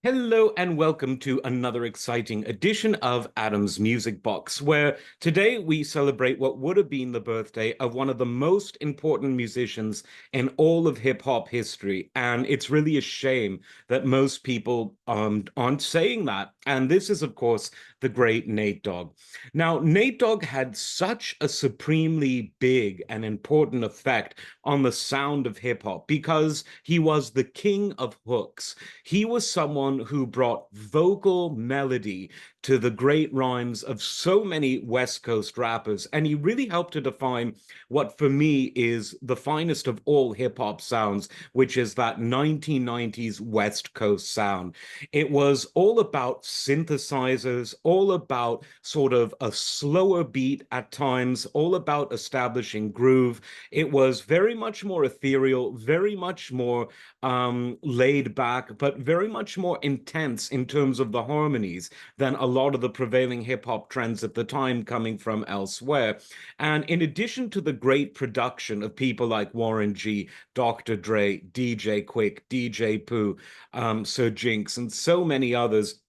Hello and welcome to another exciting edition of Adam's Music Box, where today we celebrate what would have been the birthday of one of the most important musicians in all of hip hop history. And it's really a shame that most people aren't saying that. And this is, of course, the great Nate Dogg. Now, Nate Dogg had such a supremely big and important effect on the sound of hip hop because he was the king of hooks. He was someone who brought vocal melody to the great rhymes of so many West Coast rappers. And he really helped to define what, for me, is the finest of all hip hop sounds, which is that 1990s West Coast sound. It was all about synthesizers, all about sort of a slower beat at times, all about establishing groove. It was very much more ethereal, very much more laid back, but very much more intense in terms of the harmonies than a lot of the prevailing hip hop trends at the time coming from elsewhere. And in addition to the great production of people like Warren G, Dr. Dre, DJ Quick, DJ Pooh, Sir Jinx, and so many others,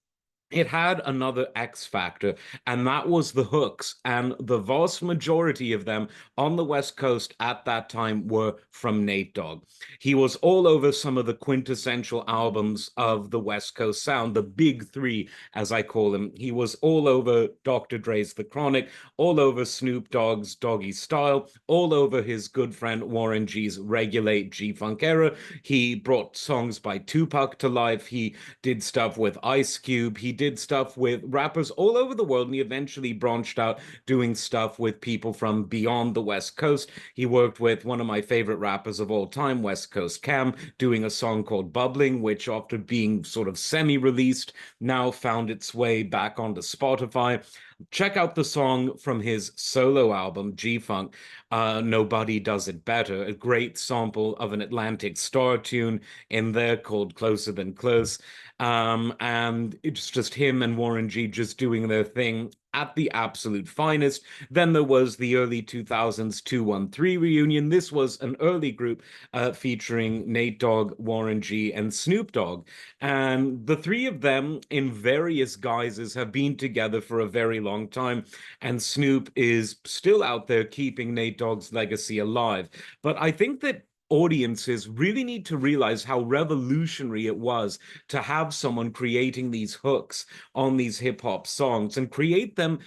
it had another X factor, and that was the hooks. And the vast majority of them on the West Coast at that time were from Nate Dogg. He was all over some of the quintessential albums of the West Coast sound, the big three, as I call them. He was all over Dr. Dre's The Chronic, all over Snoop Dogg's Doggy Style, all over his good friend Warren G's Regulate G-Funk era. He brought songs by Tupac to life. He did stuff with Ice Cube. He did stuff with rappers all over the world, and he eventually branched out doing stuff with people from beyond the West Coast. He worked with one of my favorite rappers of all time, West Coast Cam, doing a song called Bubbling, which, after being sort of semi-released, now found its way back onto Spotify. Check out the song from his solo album, G-Funk, Nobody Does It Better, a great sample of an Atlantic Star tune in there called Closer Than Close. And it's just him and Warren G just doing their thing at the absolute finest. Then there was the early 2000s 213 reunion. This was an early group featuring Nate Dogg, Warren G, and Snoop Dogg. And the three of them, in various guises, have been together for a very long time. And Snoop is still out there keeping Nate Dogg's legacy alive. But I think that audiences really need to realize how revolutionary it was to have someone creating these hooks on these hip hop songs and create them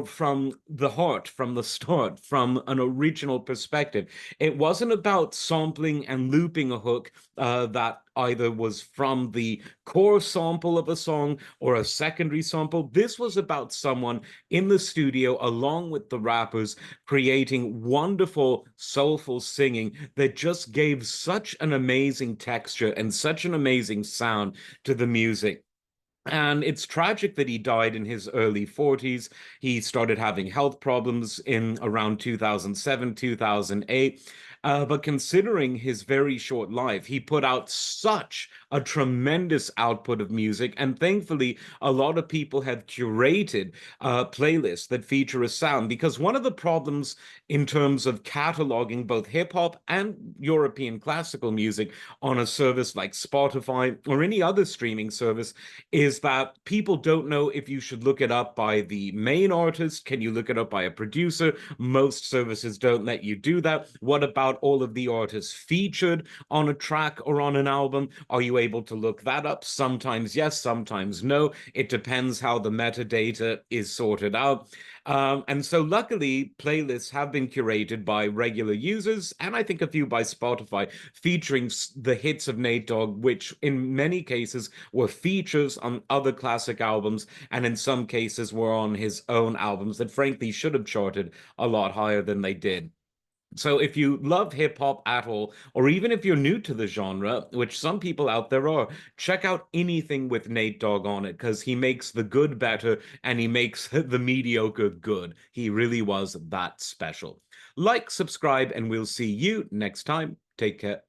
from the heart, from the start, from an original perspective. It wasn't about sampling and looping a hook that either was from the core sample of a song or a secondary sample. This was about someone in the studio, along with the rappers, creating wonderful, soulful singing that just gave such an amazing texture and such an amazing sound to the music. And it's tragic that he died in his early 40s. He started having health problems in around 2007, 2008. But considering his very short life, he put out such a tremendous output of music. And thankfully, a lot of people have curated playlists that feature a sound. Because one of the problems in terms of cataloging both hip hop and European classical music on a service like Spotify or any other streaming service is that people don't know if you should look it up by the main artist. Can you look it up by a producer? Most services don't let you do that. What about all of the artists featured on a track or on an album? Are you able to look that up? Sometimes yes, sometimes no. It depends how the metadata is sorted out. And so luckily, playlists have been curated by regular users, and I think a few by Spotify, featuring the hits of Nate Dogg, which in many cases were features on other classic albums, and in some cases were on his own albums that frankly should have charted a lot higher than they did. So if you love hip hop at all, or even if you're new to the genre, which some people out there are, check out anything with Nate Dogg on it because he makes the good better and he makes the mediocre good. He really was that special. Like, subscribe, and we'll see you next time. Take care.